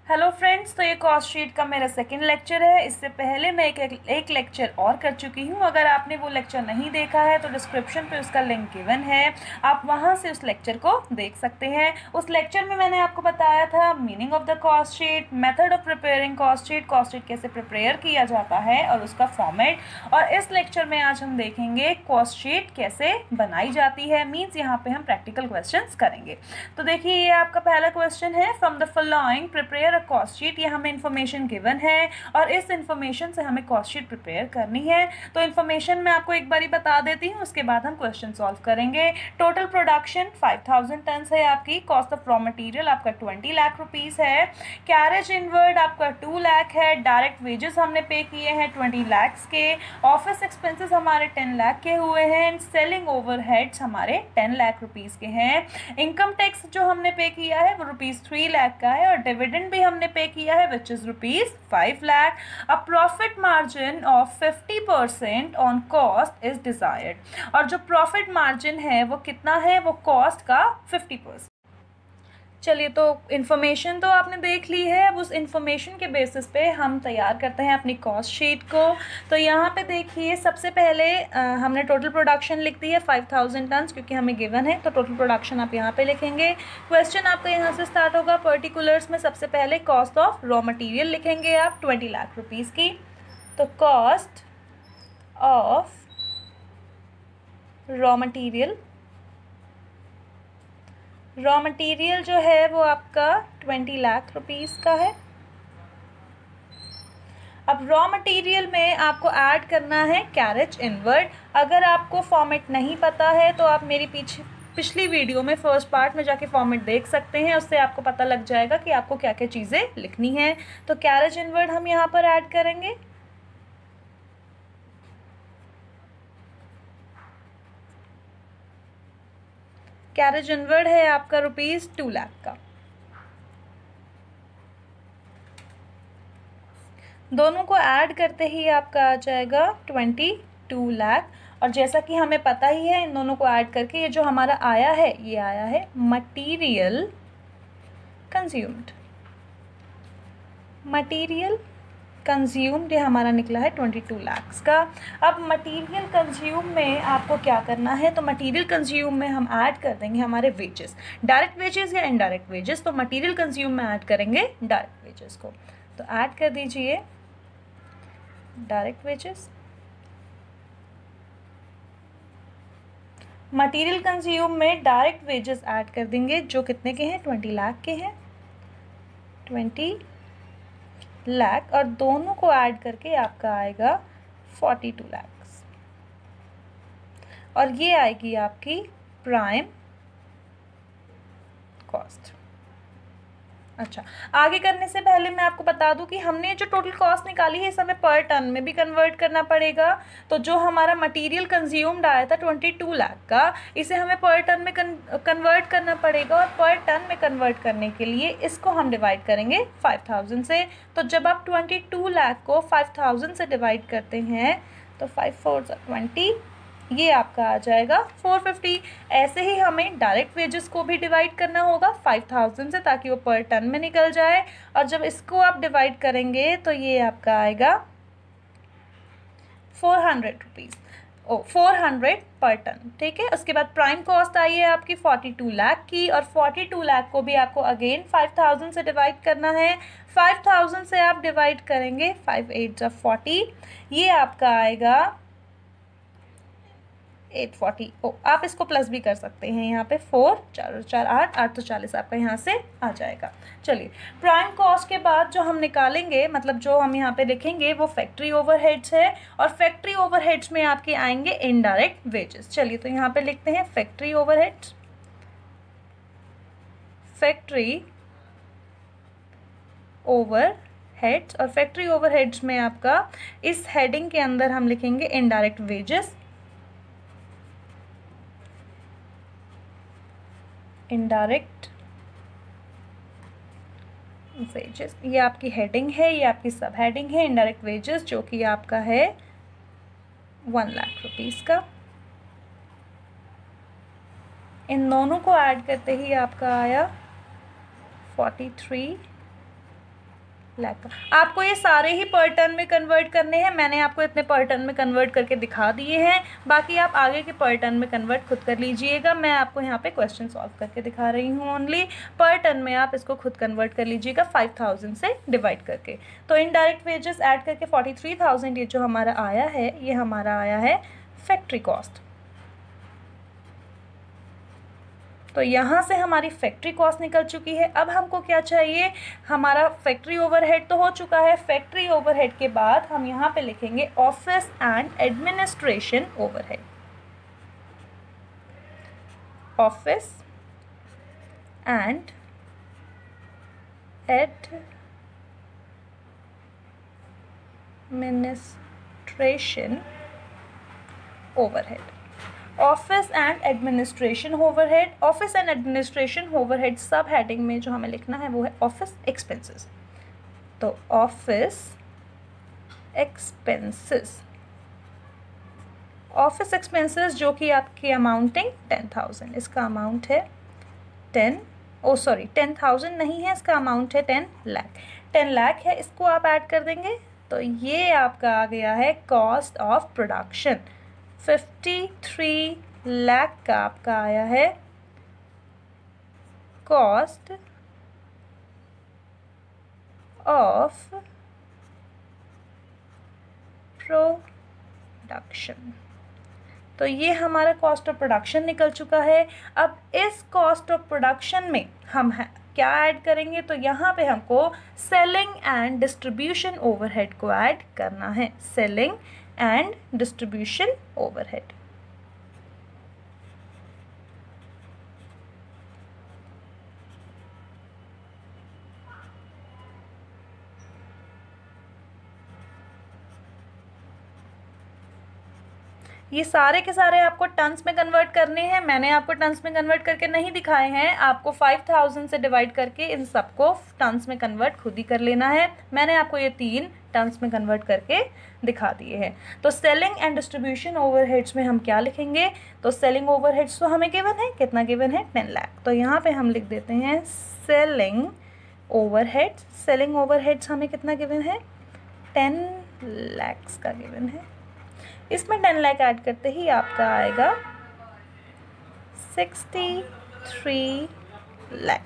Hello friends, तो ये cost sheet का मेरा सेकंड लेक्चर है। इससे पहले मैं एक लेक्चर और कर चुकी हूँ। अगर आपने वो लेक्चर नहीं देखा है तो डिस्क्रिप्शन पे उसका लिंक गिवन है, आप वहाँ से उस लेक्चर को देख सकते हैं। उस लेक्चर में मैंने आपको बताया था meaning of the cost sheet, method of preparing cost sheet कैसे प्रिपेयर किया जाता है और उसका फॉर्मेट। और इस लेक्चर में आज हम देखेंगे कॉस्ट शीट कैसे बनाई जाती है, मीन्स यहाँ पे हम प्रैक्टिकल क्वेश्चन करेंगे। तो देखिए, ये आपका पहला क्वेश्चन है, from the following prepare cost sheet. ये हमें इन्फॉर्मेशन गिवन है और इस इन्फॉर्मेशन से हमें कॉस्ट शीट प्रिपेयर करनी है। तो इन्फॉर्मेशन मैं आपको एक बारी बता देती हूँ, उसके बाद हम क्वेश्चन सॉल्व करेंगे। टोटल प्रोडक्शन 5000 टन है आपकी। कॉस्ट ऑफ रॉ मटेरियल आपका 20 लाख रुपीस है। कैरेज इनवर्ड आपका 2 लाख है। डायरेक्ट वेजेस हमने पे किए हैं 20 लाख के। ऑफिस एक्सपेंसेस हमारे 10 लाख के हुए हैं। सेलिंग ओवरहेड्स हमारे 10 लाख रुपीस के हैं। इनकम टैक्स जो हमने पे किया है वो ₹3 लाख का है और डिविडेंड भी हमने पे किया है which is ₹5 lakh. A profit margin of 50% on cost is desired. और जो प्रॉफिट मार्जिन है वो कितना है, वो कॉस्ट का 50%। चलिए, तो इन्फॉर्मेशन तो आपने देख ली है। अब उस इन्फॉर्मेशन के बेसिस पे हम तैयार करते हैं अपनी कॉस्ट शीट को। तो यहाँ पे देखिए, सबसे पहले हमने टोटल प्रोडक्शन लिख दी है 5000 टन, क्योंकि हमें गिवन है। तो टोटल प्रोडक्शन आप यहाँ पे लिखेंगे। क्वेश्चन आपका यहाँ से स्टार्ट होगा। पर्टिकुलर्स में सबसे पहले कॉस्ट ऑफ रॉ मटीरियल लिखेंगे आप 20 लाख रुपीज़ की। तो कॉस्ट ऑफ रॉ मटीरियल जो है वो आपका 20 लाख रुपीस का है। अब रॉ मटेरियल में आपको ऐड करना है कैरेज इनवर्ड। अगर आपको फॉर्मेट नहीं पता है तो आप मेरी पिछली वीडियो में फर्स्ट पार्ट में जाके फॉर्मेट देख सकते हैं, उससे आपको पता लग जाएगा कि आपको क्या क्या चीज़ें लिखनी है। तो कैरेज इनवर्ड हम यहाँ पर ऐड करेंगे। कैरेज इनवर्ड है आपका ₹2 लाख का। दोनों को ऐड करते ही आपका आ जाएगा 22 लाख। और जैसा कि हमें पता ही है, इन दोनों को ऐड करके ये जो हमारा आया है, ये आया है मटीरियल कंज्यूम्ड, ये हमारा निकला है 22 लाख का। अब मटेरियल कंज्यूम में आपको क्या करना है, तो मटेरियल कंज्यूम में हम ऐड कर देंगे हमारे वेजेस, डायरेक्ट वेजेस या इनडायरेक्ट वेजेस। तो मटेरियल कंज्यूम में ऐड करेंगे डायरेक्ट वेजेस को। तो ऐड कर दीजिए डायरेक्ट वेजेस। मटेरियल कंज्यूम में डायरेक्ट वेजेस ऐड कर देंगे, जो कितने के हैं, 20 लाख के हैं, 20 लाख। और दोनों को ऐड करके आपका आएगा 42 लाख। और ये आएगी आपकी प्राइम कॉस्ट। अच्छा, आगे करने से पहले मैं आपको बता दूं कि हमने जो टोटल कॉस्ट निकाली है इस हमें पर टन में भी कन्वर्ट करना पड़ेगा। तो जो हमारा मटेरियल कंज्यूम्ड आया था 22 लाख का, इसे हमें पर टन में कन्वर्ट करना पड़ेगा। और पर टन में कन्वर्ट करने के लिए इसको हम डिवाइड करेंगे 5000 से। तो जब आप 22 लाख को 5000 से डिवाइड करते हैं तो 5 4 20, ये आपका आ जाएगा 450। ऐसे ही हमें डायरेक्ट वेजेस को भी डिवाइड करना होगा 5000 से, ताकि वो पर टन में निकल जाए। और जब इसको आप डिवाइड करेंगे तो ये आपका आएगा 400 रुपीज़, 400 पर टन। ठीक है। उसके बाद प्राइम कॉस्ट आई है आपकी 42 लाख की, और 42 लाख को भी आपको अगेन 5000 से डिवाइड करना है। 5000 से आप डिवाइड करेंगे 5 8 40, ये आपका आएगा 840। आप इसको प्लस भी कर सकते हैं, यहाँ पे 4 4 4 8 8 तो 40 आपका यहाँ से आ जाएगा। चलिए, प्राइम कॉस्ट के बाद जो हम निकालेंगे, मतलब जो हम यहाँ पे लिखेंगे, वो फैक्ट्री ओवरहेड्स है। और फैक्ट्री ओवरहेड्स में आपके आएंगे इनडायरेक्ट वेजेस। चलिए, तो यहाँ पे लिखते हैं फैक्ट्री ओवरहेड्स। और फैक्ट्री ओवरहेड्स में आपका इस हेडिंग के अंदर हम लिखेंगे इनडायरेक्ट वेजेस। इनडायरेक्ट वेजेस, ये आपकी हेडिंग है, ये आपकी सब हेडिंग है। इनडायरेक्ट वेजेस जो कि आपका है 1 लाख रुपीज़ का। इन दोनों को ऐड करते ही आपका आया 43 लाख का। आपको ये सारे ही पर टन में कन्वर्ट करने हैं, मैंने आपको इतने पर टन में कन्वर्ट करके दिखा दिए हैं, बाकी आप आगे के पर टन में कन्वर्ट खुद कर लीजिएगा। मैं आपको यहाँ पे क्वेश्चन सॉल्व करके दिखा रही हूँ ओनली। पर टन में आप इसको खुद कन्वर्ट कर लीजिएगा 5000 से डिवाइड करके। तो इनडायरेक्ट वेजेस ऐड करके 43,000 ये जो हमारा आया है, ये हमारा आया है फैक्ट्री कॉस्ट। तो यहाँ से हमारी फैक्ट्री कॉस्ट निकल चुकी है। अब हमको क्या चाहिए, हमारा फैक्ट्री ओवरहेड तो हो चुका है। फैक्ट्री ओवरहेड के बाद हम यहाँ पे लिखेंगे office and administration overhead. Office and administration overhead. Office and administration overhead. Office and administration overhead सब हेडिंग में जो हमें लिखना है वो है ऑफिस एक्सपेंसेस। तो ऑफिस एक्सपेंसेस, ऑफिस एक्सपेंसेस जो कि आपकी अमाउंटिंग 10,000, इसका अमाउंट है 10,000 नहीं है, इसका अमाउंट है 10 लाख। 10 लाख है, इसको आप ऐड कर देंगे तो ये आपका आ गया है कॉस्ट ऑफ प्रोडक्शन। 53 लाख का आपका आया है कॉस्ट ऑफ प्रोडक्शन। तो ये हमारा कॉस्ट ऑफ प्रोडक्शन निकल चुका है। अब इस कॉस्ट ऑफ प्रोडक्शन में हम क्या ऐड करेंगे, तो यहाँ पे हमको सेलिंग एंड डिस्ट्रीब्यूशन ओवरहेड को ऐड करना है। Selling and distribution overhead. ये सारे के सारे आपको टन्स में कन्वर्ट करने हैं। मैंने आपको टन्स में कन्वर्ट करके नहीं दिखाए हैं, आपको 5000 से डिवाइड करके इन सबको टन्स में कन्वर्ट खुद ही कर लेना है। मैंने आपको ये 3 टन्स में कन्वर्ट करके दिखा दिए हैं। तो सेलिंग एंड डिस्ट्रीब्यूशन ओवरहेड्स में हम क्या लिखेंगे, तो सेलिंग ओवरहेड्स तो हमें गिवन है, कितना गिवन है 10 लाख। तो यहाँ पे हम लिख देते हैं सेलिंग ओवरहेड्स। सेलिंग ओवरहेड्स हमें कितना गिवन है, 10 लाख का गिवन है। इसमें 10 लाख ऐड करते ही आपका आएगा 63 लाख।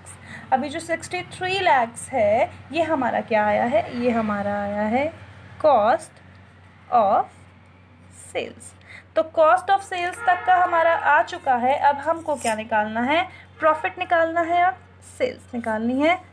अभी जो 63 लाख है ये हमारा क्या आया है, ये हमारा आया है कॉस्ट ऑफ सेल्स। तो कॉस्ट ऑफ सेल्स तक का हमारा आ चुका है। अब हमको क्या निकालना है, प्रॉफिट निकालना है और सेल्स निकालनी है।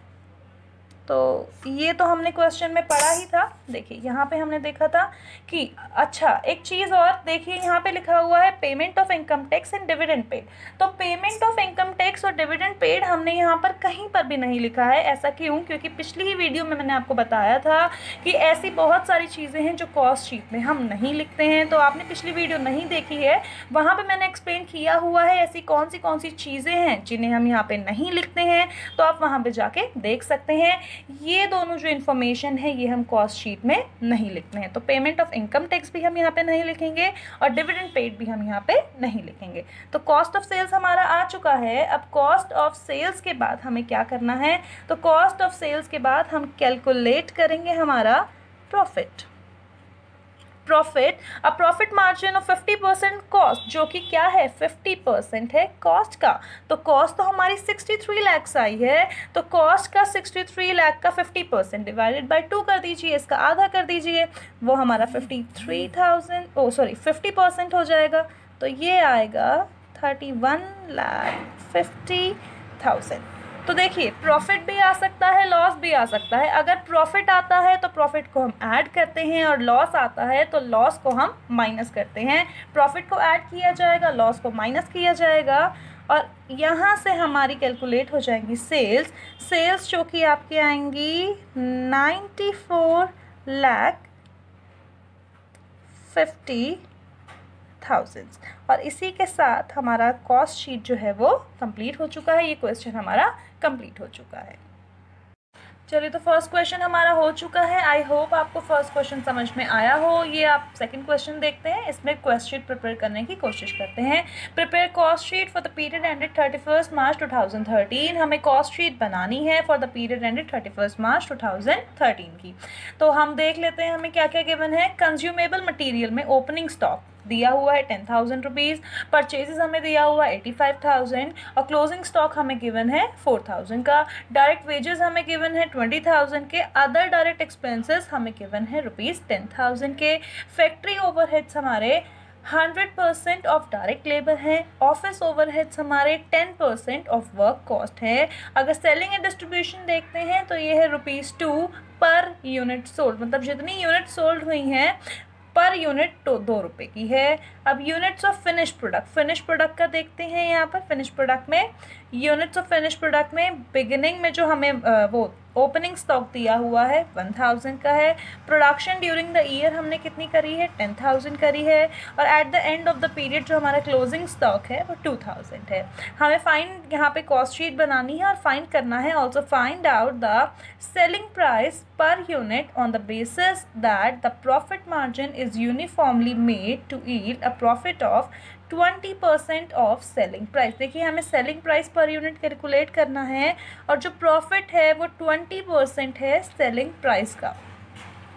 तो ये तो हमने क्वेश्चन में पढ़ा ही था। देखिए यहाँ पे हमने देखा था कि अच्छा एक चीज़ और देखिए, यहाँ पे लिखा हुआ है payment of income tax and dividend paid. तो पेमेंट ऑफ इनकम टैक्स और डिविडेंड पेड हमने यहाँ पर कहीं पर भी नहीं लिखा है। ऐसा क्यों, क्योंकि पिछली ही वीडियो में मैंने आपको बताया था कि ऐसी बहुत सारी चीज़ें हैं जो कॉस्ट शीट में हम नहीं लिखते हैं। तो आपने पिछली वीडियो नहीं देखी है, वहाँ पर मैंने एक्सप्लेन किया हुआ है ऐसी कौन सी चीज़ें हैं जिन्हें हम यहाँ पर नहीं लिखते हैं। तो आप वहाँ पर जाके देख सकते हैं। ये दोनों जो इन्फॉर्मेशन है ये हम कॉस्ट शीट में नहीं लिखते हैं। तो पेमेंट ऑफ इनकम टैक्स भी हम यहाँ पे नहीं लिखेंगे और डिविडेंड पेड भी हम यहाँ पे नहीं लिखेंगे। तो कॉस्ट ऑफ सेल्स हमारा आ चुका है। अब कॉस्ट ऑफ सेल्स के बाद हमें क्या करना है, तो कॉस्ट ऑफ सेल्स के बाद हम कैलकुलेट करेंगे हमारा प्रॉफिट। प्रॉफिट, अब प्रॉफिट मार्जिन ऑफ 50% कॉस्ट, जो कि क्या है 50% है कॉस्ट का। तो कॉस्ट तो हमारी 63 लाख आई है, तो कॉस्ट का 63 लाख का 50% डिवाइडेड बाय 2 कर दीजिए, इसका आधा कर दीजिए, वो हमारा 50% हो जाएगा। तो ये आएगा 31,50,000। तो देखिए प्रॉफिट भी आ सकता है, लॉस भी आ सकता है। अगर प्रॉफिट आता है तो प्रॉफिट को हम ऐड करते हैं और लॉस आता है तो लॉस को हम माइनस करते हैं। प्रॉफिट को ऐड किया जाएगा, लॉस को माइनस किया जाएगा और यहाँ से हमारी कैलकुलेट हो जाएंगी सेल्स। सेल्स जो कि आपके आएंगी 94,50,000 और इसी के साथ हमारा कॉस्ट शीट जो है वो कंप्लीट हो चुका है। ये क्वेश्चन हमारा कंप्लीट हो चुका है। चलिए, तो फर्स्ट क्वेश्चन हमारा हो चुका है। आई होप आपको फर्स्ट क्वेश्चन समझ में आया हो। ये आप सेकंड क्वेश्चन देखते हैं, इसमें कॉस्ट शीट प्रिपेयर करने की कोशिश करते हैं। Prepare cost sheet for the period ended 31 मार्च 2013। हमें कॉस्ट शीट बनानी है फॉर द पीरियड एंडेड 31 मार्च 2013 की। तो हम देख लेते हैं हमें क्या क्या गिवन है। कंज्यूमेबल मटीरियल में ओपनिंग स्टॉक दिया हुआ है 10,000 रुपीज़, परचेजेस हमें दिया हुआ 85,000 और क्लोजिंग स्टॉक हमें गिवन है 4,000 का। डायरेक्ट वेजेस हमें गिवन है 20,000 के। अदर डायरेक्ट एक्सपेंसेस हमें गिवन है ₹10,000 के। फैक्ट्री ओवरहेड्स हमारे 100% ऑफ डायरेक्ट लेबर है। ऑफिस ओवरहेड्स हमारे 10% ऑफ वर्क कॉस्ट है। अगर सेलिंग एंड डिस्ट्रीब्यूशन देखते हैं तो ये है ₹2 पर यूनिट सोल्ड, मतलब जितनी यूनिट सोल्ड हुई हैं पर यूनिट तो 2 रुपये की है। अब यूनिट्स ऑफ फिनिश प्रोडक्ट का देखते हैं। यहाँ पर फिनिश प्रोडक्ट में यूनिट्स ऑफ फिनिश प्रोडक्ट में बिगिनिंग में जो हमें वो ओपनिंग स्टॉक दिया हुआ है 1,000 का है। प्रोडक्शन ड्यूरिंग द ईयर हमने कितनी करी है 10,000 करी है। और at the end of the period जो हमारा क्लोजिंग स्टॉक है वो 2,000 है। हमें फाइंड यहाँ पे कॉस्ट शीट बनानी है और फाइंड करना है also find out the selling price per unit on the basis that the profit margin is uniformly made to yield a profit of 20% of selling price. देखिए, हमें selling price per unit calculate करना है और जो profit है वो 20% है selling price का।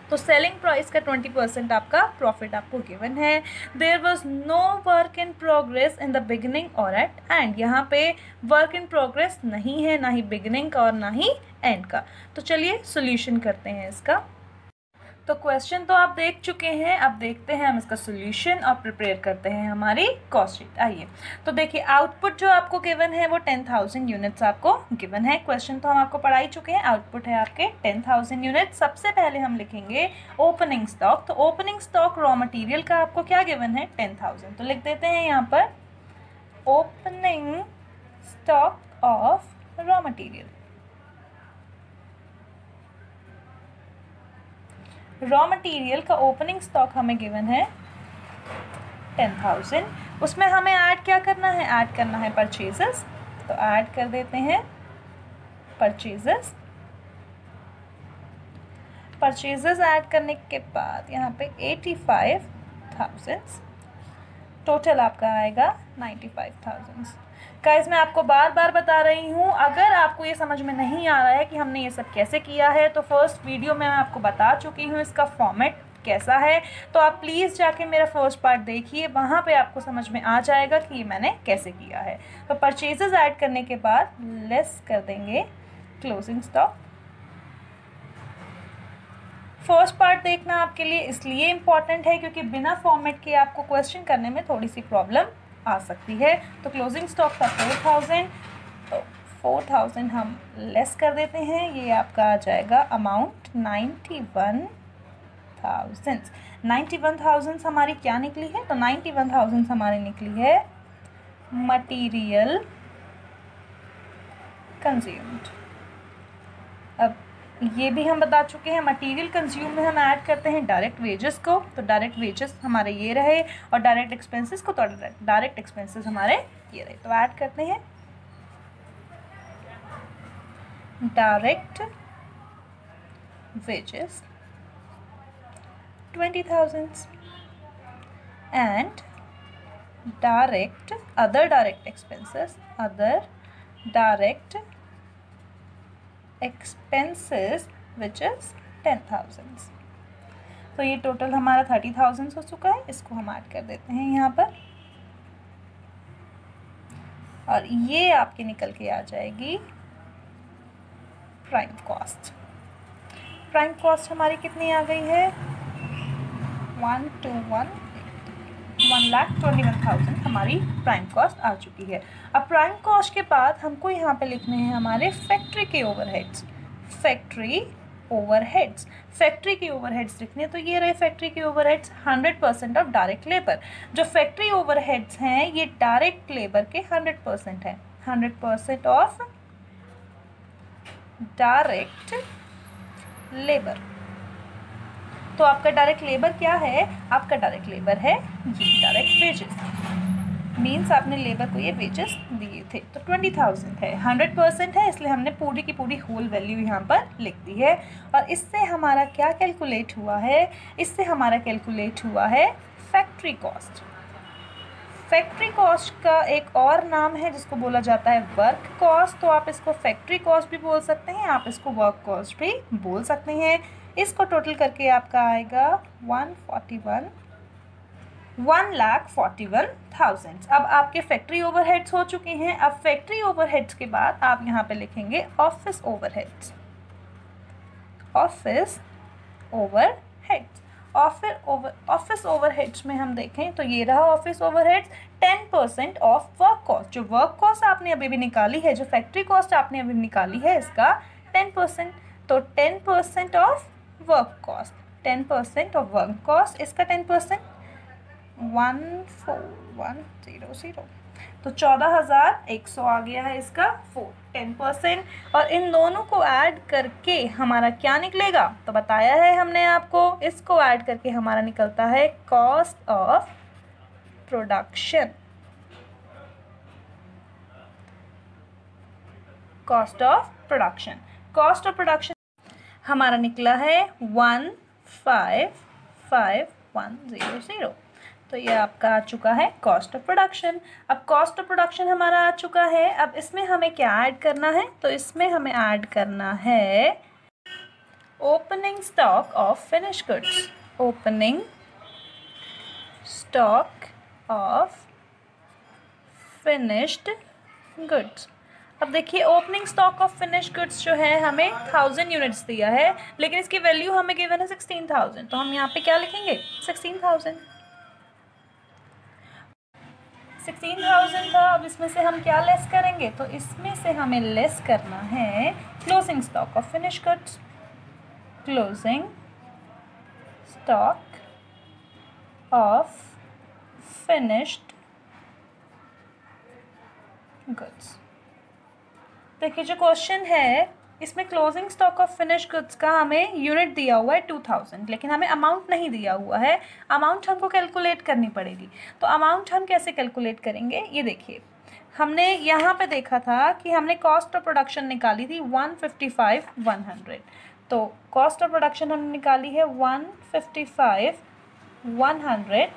तो सेलिंग प्राइस का 20% आपका प्रॉफिट आपको गिवन है। There was no work in progress in the beginning और एट एंड। यहाँ पे वर्क इन प्रोग्रेस नहीं है, ना ही बिगिनिंग का और ना ही एंड का। तो चलिए सोल्यूशन करते हैं इसका। तो क्वेश्चन तो आप देख चुके हैं, अब देखते हैं हम इसका सोल्यूशन और प्रिपेयर करते हैं हमारी कॉस्ट शीट। आइए, तो देखिए आउटपुट जो आपको गिवन है वो 10,000 यूनिट्स आपको गिवन है। क्वेश्चन तो हम आपको पढ़ा ही चुके हैं। आउटपुट है आपके 10,000 यूनिट। सबसे पहले हम लिखेंगे ओपनिंग स्टॉक। तो ओपनिंग स्टॉक रॉ मटेरियल का आपको क्या गिवन है 10,000। तो लिख देते हैं यहाँ पर opening stock of raw material. Raw material का ओपनिंग स्टॉक हमें गिवन है 10,000। उसमें हमें ऐड क्या करना है, ऐड करना है परचेजेस। तो ऐड कर देते हैं परचेजेस। परचेजेस ऐड करने के बाद यहाँ पे 85,000, टोटल आपका आएगा 95,000। गाइस, मैं आपको बार बार बता रही हूँ, अगर आपको ये समझ में नहीं आ रहा है कि हमने ये सब कैसे किया है तो फर्स्ट वीडियो में मैं आपको बता चुकी हूँ इसका फॉर्मेट कैसा है। तो आप प्लीज़ जाके मेरा फर्स्ट पार्ट देखिए, वहाँ पे आपको समझ में आ जाएगा कि ये मैंने कैसे किया है। तो परचेजेस ऐड करने के बाद लेस कर देंगे क्लोजिंग स्टॉक। फर्स्ट पार्ट देखना आपके लिए इसलिए इम्पॉर्टेंट है क्योंकि बिना फॉर्मेट के आपको क्वेश्चन करने में थोड़ी सी प्रॉब्लम आ सकती है। तो क्लोजिंग स्टॉक था 4,000, तो 4,000 हम लेस कर देते हैं। ये आपका आ जाएगा अमाउंट 91,000। 91,000 हमारी क्या निकली है, तो 91,000 हमारी निकली है मटीरियल कंज्यूम्ड। अब ये भी हम बता चुके हैं, मटेरियल कंज्यूम में हम ऐड करते हैं डायरेक्ट वेजेस को। तो डायरेक्ट वेजेस हमारे ये रहे और डायरेक्ट एक्सपेंसेस को, तो डायरेक्ट एक्सपेंसेस हमारे ये रहे। तो ऐड करते हैं direct wages 20,000 and direct other direct expenses, other direct expenses which is 10,000। तो ये टोटल हमारा 30,000 हो चुका है। इसको हम ऐड कर देते हैं यहाँ पर और ये आपके निकल के आ जाएगी प्राइम कॉस्ट। प्राइम कॉस्ट हमारी कितनी आ गई है 1,21,000 हमारी प्राइम कॉस्ट आ चुकी है। अब प्राइम कॉस्ट के बाद हमको यहाँ पे लिखने हैं हमारे फैक्ट्री के ओवरहेड्स। फैक्ट्री ओवरहेड्स, फैक्ट्री के ओवरहेड्स लिखने, तो ये रहे फैक्ट्री के ओवरहेड्स 100% ऑफ डायरेक्ट लेबर। जो फैक्ट्री ओवरहेड्स हैं ये डायरेक्ट लेबर के 100% है। 100% ऑफ डायरेक्ट लेबर। तो आपका डायरेक्ट लेबर क्या है, आपका डायरेक्ट लेबर है ये डायरेक्ट वेजेस। मीन्स आपने लेबर को ये वेजेस दिए थे, तो 20,000 है, 100% है, इसलिए हमने पूरी की पूरी होल वैल्यू यहाँ पर लिख दी है। और इससे हमारा क्या कैलकुलेट हुआ है, इससे हमारा कैलकुलेट हुआ है फैक्ट्री कॉस्ट। फैक्ट्री कॉस्ट का एक और नाम है जिसको बोला जाता है वर्क कॉस्ट, तो आप इसको फैक्ट्री कॉस्ट भी बोल सकते हैं, आप इसको वर्क कॉस्ट भी बोल सकते हैं। इसको टोटल करके आपका आएगा 1,41,000। अब आपके फैक्ट्री ओवरहेड्स हो चुके हैं। अब फैक्ट्री ओवरहेड्स के बाद आप यहाँ पे लिखेंगे office overheads. Office overheads, office overheads में हम देखें तो ये रहा office overheads, 10% of work cost. जो वर्क कॉस्ट आपने अभी भी निकाली है, जो फैक्ट्री कॉस्ट आपने अभी निकाली है, इसका 10%, तो 10% of work cost, 10% of work cost, इसका 10% 14,100, तो 14,100 आ गया है इसका 10%। और इन दोनों को ऐड करके हमारा क्या निकलेगा, तो बताया है हमने आपको, इसको ऐड करके हमारा निकलता है cost of production. Cost of production हमारा निकला है 155,100। तो ये आपका आ चुका है कॉस्ट ऑफ प्रोडक्शन। अब कॉस्ट ऑफ प्रोडक्शन हमारा आ चुका है। अब इसमें हमें क्या ऐड करना है, तो इसमें हमें ऐड करना है opening stock of finish goods. Opening stock of finished goods. अब देखिए opening stock of finish goods जो है हमें 1000 यूनिट्स दिया है, लेकिन इसकी वैल्यू हमें गिवन है 16,000, तो हम यहाँ पे क्या लिखेंगे 16,000 था। अब इसमें से हम क्या लेस करेंगे, तो इसमें से हमें लेस करना है closing stock of finish goods. Closing stock of finished goods. देखिए जो क्वेश्चन है इसमें closing stock of finish goods का हमें यूनिट दिया हुआ है 2000, लेकिन हमें अमाउंट नहीं दिया हुआ है। अमाउंट हमको कैलकुलेट करनी पड़ेगी। तो अमाउंट हम कैसे कैलकुलेट करेंगे, ये देखिए हमने यहाँ पे देखा था कि हमने कॉस्ट ऑफ प्रोडक्शन निकाली थी 155,100। तो कॉस्ट ऑफ प्रोडक्शन हमने निकाली है 155,100।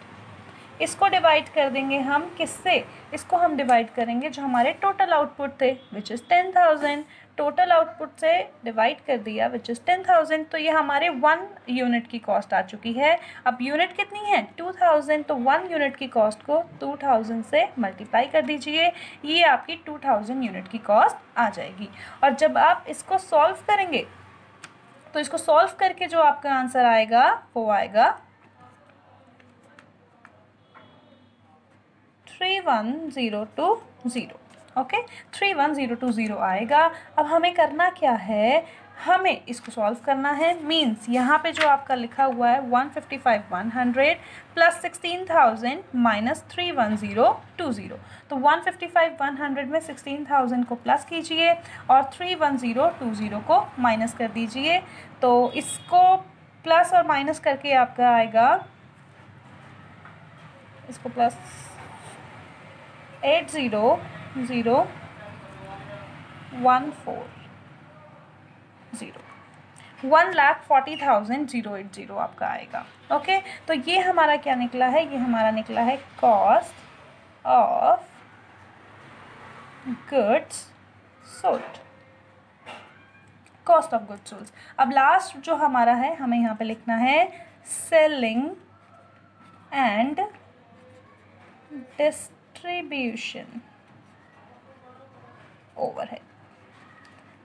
इसको डिवाइड कर देंगे हम किससे, इसको हम डिवाइड करेंगे जो हमारे टोटल आउटपुट थे विच इज़ 10,000। टोटल आउटपुट से डिवाइड कर दिया विच इज़ 10,000, तो ये हमारे 1 यूनिट की कॉस्ट आ चुकी है। अब यूनिट कितनी है 2000, तो 1 यूनिट की कॉस्ट को 2000 से मल्टीप्लाई कर दीजिए, ये आपकी 2000 यूनिट की कॉस्ट आ जाएगी। और जब आप इसको सॉल्व करेंगे तो इसको सॉल्व करके जो आपका आंसर आएगा वो आएगा 31020। ओके 31020 आएगा। अब हमें करना क्या है, हमें इसको सॉल्व करना है। मीन्स यहाँ पे जो आपका लिखा हुआ है 155,100 प्लस 16,000 माइनस 31020, तो 155,100 में 16,000 को प्लस कीजिए और 31020 को माइनस कर दीजिए। तो इसको प्लस और माइनस करके आपका आएगा, इसको प्लस 800,140 1,40,080 आपका आएगा। ओके तो ये हमारा क्या निकला है, ये हमारा निकला है cost of goods sold. Cost of goods sold. अब लास्ट जो हमारा है हमें यहाँ पे लिखना है selling and distribution overhead.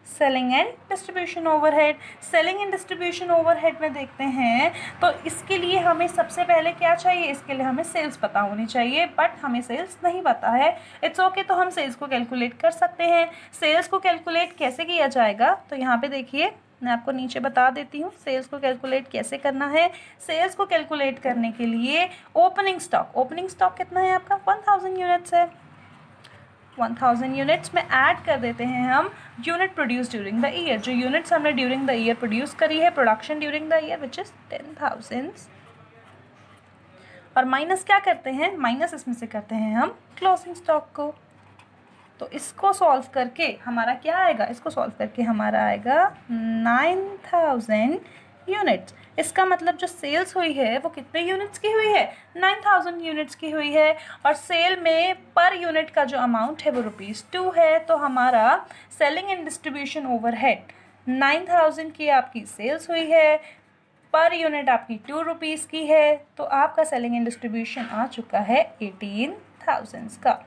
Selling and distribution overhead. Selling and distribution overhead में देखते हैं तो इसके लिए हमें सबसे पहले क्या चाहिए, इसके लिए हमें सेल्स पता होनी चाहिए, बट हमें सेल्स नहीं पता है। इट्स ओके तो हम सेल्स को कैलकुलेट कर सकते हैं। सेल्स को कैलकुलेट कैसे किया जाएगा, तो यहाँ पे देखिए मैं आपको नीचे बता देती हूँ सेल्स को कैलकुलेट कैसे करना है। सेल्स को कैलकुलेट करने के लिए ओपनिंग स्टॉक कितना है आपका 1000 यूनिट्स है। 1000 यूनिट्स में ऐड कर देते हैं हम unit produce during the year, जो यूनिट्स हमने ड्यूरिंग द ईयर प्रोड्यूस करी है, production during the year which is 10,000। और माइनस क्या करते हैं, माइनस इसमें से करते हैं हम क्लोजिंग स्टॉक को। तो इसको सॉल्व करके हमारा क्या आएगा, इसको सॉल्व करके हमारा आएगा 9000 यूनिट्स। इसका मतलब जो सेल्स हुई है वो कितने यूनिट्स की हुई है, 9000 यूनिट्स की हुई है। और सेल में पर यूनिट का जो अमाउंट है वो ₹2 है। तो हमारा सेलिंग एंड डिस्ट्रीब्यूशन ओवरहेड 9000 की आपकी सेल्स हुई है, पर यूनिट आपकी ₹2 की है, तो आपका सेलिंग एंड डिस्ट्रीब्यूशन आ चुका है 18,000 का।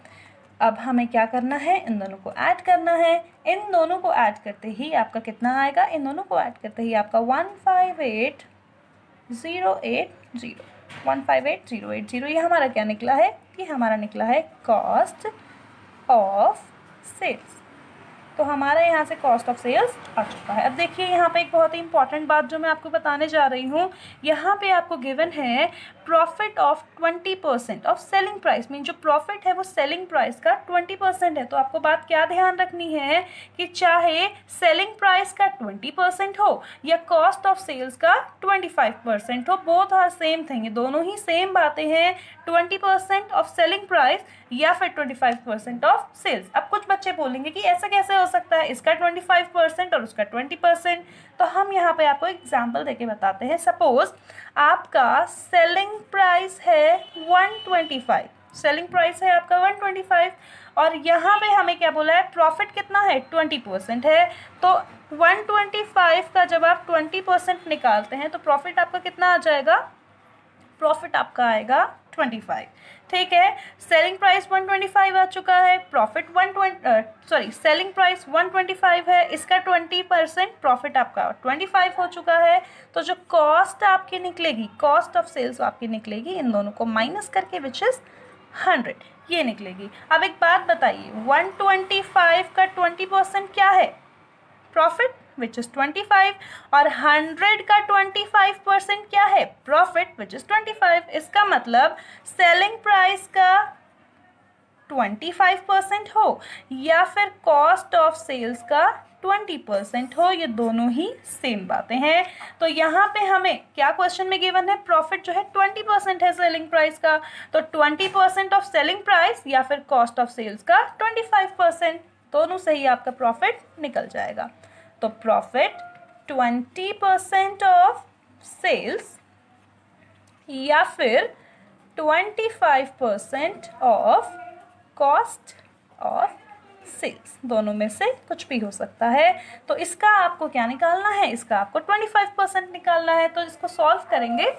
अब हमें क्या करना है, इन दोनों को ऐड करना है। इन दोनों को ऐड करते ही आपका कितना आएगा, इन दोनों को ऐड करते ही आपका 158,080 ये हमारा क्या निकला है, ये हमारा निकला है कॉस्ट ऑफ सेल्स। तो हमारा यहाँ से कॉस्ट ऑफ सेल्स आ चुका है। अब देखिए यहाँ पे एक बहुत ही इंपॉर्टेंट बात जो मैं आपको बताने जा रही हूँ, यहाँ पे आपको गिवन है profit of 20% of selling price. Mean जो प्रॉफिट है वो सेलिंग प्राइस का 20% है। तो आपको बात क्या ध्यान रखनी है कि चाहे सेलिंग प्राइस का 20% हो या कॉस्ट ऑफ सेल्स का 25% हो, बोथ आर सेम थिंग, ये दोनों ही सेम बातें हैं। 20% ऑफ सेलिंग प्राइस या फिर 25% ऑफ सेल्स। अब कुछ बच्चे बोलेंगे कि ऐसा कैसे हो सकता है, इसका 25% और उसका 20%। तो हम यहाँ पे आपको एग्जाम्पल देके बताते हैं। सपोज आपका सेलिंग प्राइस है 125, सेलिंग प्राइस है आपका 125 और यहाँ पे हमें क्या बोला है, प्रॉफिट कितना है, 20% है। तो 125 का जब आप 20% निकालते हैं तो प्रॉफिट आपका कितना आ जाएगा, प्रॉफिट आपका आएगा 25। ठीक है, सेलिंग प्राइस 125 आ चुका है, प्रॉफिट सेलिंग प्राइस 125 है, इसका 20% प्रॉफिट आपका 25 हो चुका है। तो जो कॉस्ट आपकी निकलेगी, कॉस्ट ऑफ सेल्स आपकी निकलेगी, इन दोनों को माइनस करके विच इज 100 ये निकलेगी। अब एक बात बताइए, 125 का 20% क्या है, प्रॉफिट विच इज 25 और 100 का 25% क्या है, प्रॉफिट विच इज 25। इसका मतलब सेलिंग प्राइस का 25% हो या फिर कॉस्ट ऑफ सेल्स का 20% हो, ये दोनों ही सेम बातें हैं। तो यहाँ पे हमें क्या क्वेश्चन में गिवन है, प्रॉफिट जो है 20% है सेलिंग प्राइस का, तो 20% ऑफ सेलिंग प्राइस या फिर कॉस्ट ऑफ सेल्स का 25%, दोनों से ही आपका प्रॉफिट निकल जाएगा। तो प्रॉफिट 20% ऑफ सेल्स या फिर 25% ऑफ कॉस्ट ऑफ सेल्स, दोनों में से कुछ भी हो सकता है। तो इसका आपको क्या निकालना है, इसका आपको 25% निकालना है। तो इसको सॉल्व करेंगे,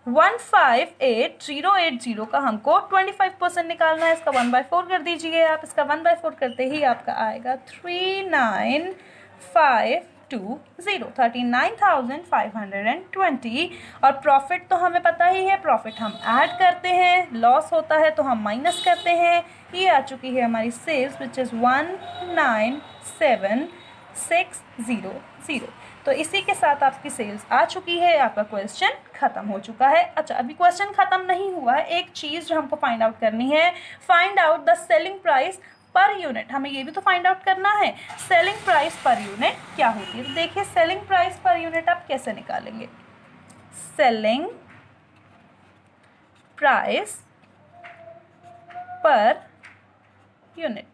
158,080 का हमको 25% निकालना है। इसका 1/4 कर दीजिए आप, इसका 1/4 करते ही आपका आएगा 39,520 और प्रॉफिट तो हमें पता ही है, प्रॉफिट हम ऐड करते हैं, लॉस होता है तो हम माइनस करते हैं। ये आ चुकी है हमारी सेल्स विच इज़ 197,600। तो इसी के साथ आपकी सेल्स आ चुकी है, आपका क्वेश्चन खत्म हो चुका है। अच्छा, अभी क्वेश्चन खत्म नहीं हुआ है, एक चीज़ जो हमको फाइंड आउट करनी है, find out the selling price per unit. हमें ये भी तो फाइंड आउट करना है सेलिंग प्राइस पर यूनिट क्या होती है। तो देखिए सेलिंग प्राइस पर यूनिट आप कैसे निकालेंगे, selling price per unit,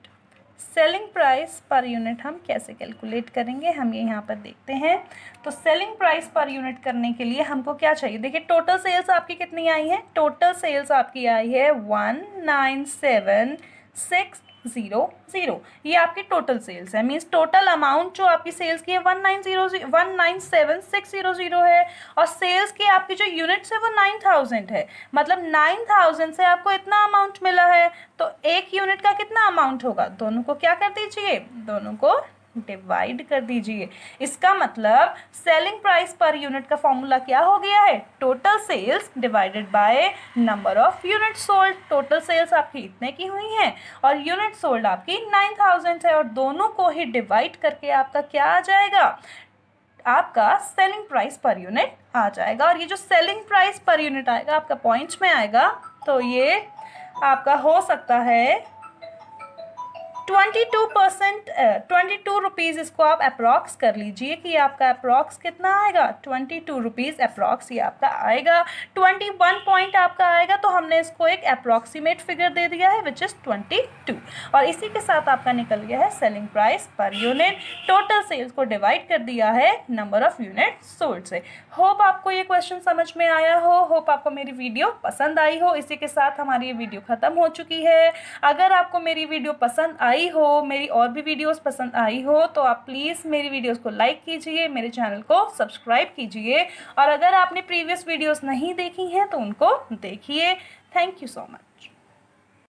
selling price per unit हम कैसे कैलकुलेट करेंगे, हम ये यहाँ पर देखते हैं। तो सेलिंग प्राइस पर यूनिट करने के लिए हमको क्या चाहिए, देखिए टोटल सेल्स आपकी कितनी आई है, टोटल सेल्स आपकी आई है 197,600, ये आपकी टोटल सेल्स है। मीन्स टोटल अमाउंट जो आपकी सेल्स की है 197,600 है और सेल्स की आपकी जो यूनिट्स है वो 9000 है। मतलब 9000 से आपको इतना अमाउंट मिला है, तो एक यूनिट का कितना अमाउंट होगा, दोनों को क्या कर दीजिए, दोनों को डिवाइड कर दीजिए। इसका मतलब सेलिंग प्राइस पर यूनिट का फॉर्मूला क्या हो गया है, total sales divided by number of unit sold. Total sales आपकी इतने की हुई हैं और यूनिट सोल्ड आपकी 9000 है और दोनों को ही डिवाइड करके आपका क्या आ जाएगा, आपका सेलिंग प्राइस पर यूनिट आ जाएगा। और ये जो सेलिंग प्राइस पर यूनिट आएगा आपका पॉइंट्स में आएगा, तो ये आपका हो सकता है 22%, 22 रुपीज़ इसको आप अप्रॉक्स कर लीजिए कि आपका अप्रॉक्स कितना आएगा, 22 रुपीज़ अप्रॉक्स ये आपका आएगा। 21 पॉइंट आपका आएगा, तो हमने इसको एक अप्रॉक्सीमेट फिगर दे दिया है विच इज़ 22, और इसी के साथ आपका निकल गया है selling price per unit. Total sales को डिवाइड कर दिया है नंबर ऑफ यूनिट सोल्ड से। होप आपको ये क्वेश्चन समझ में आया हो, होप आपको मेरी वीडियो पसंद आई हो। इसी के साथ हमारी ये वीडियो ख़त्म हो चुकी है। अगर आपको मेरी वीडियो पसंद आई हो, मेरी और भी वीडियोस पसंद आई हो, तो आप प्लीज़ मेरी वीडियोस को लाइक कीजिए, मेरे चैनल को सब्सक्राइब कीजिए, और अगर आपने प्रीवियस वीडियोस नहीं देखी हैं तो उनको देखिए। Thank you so much.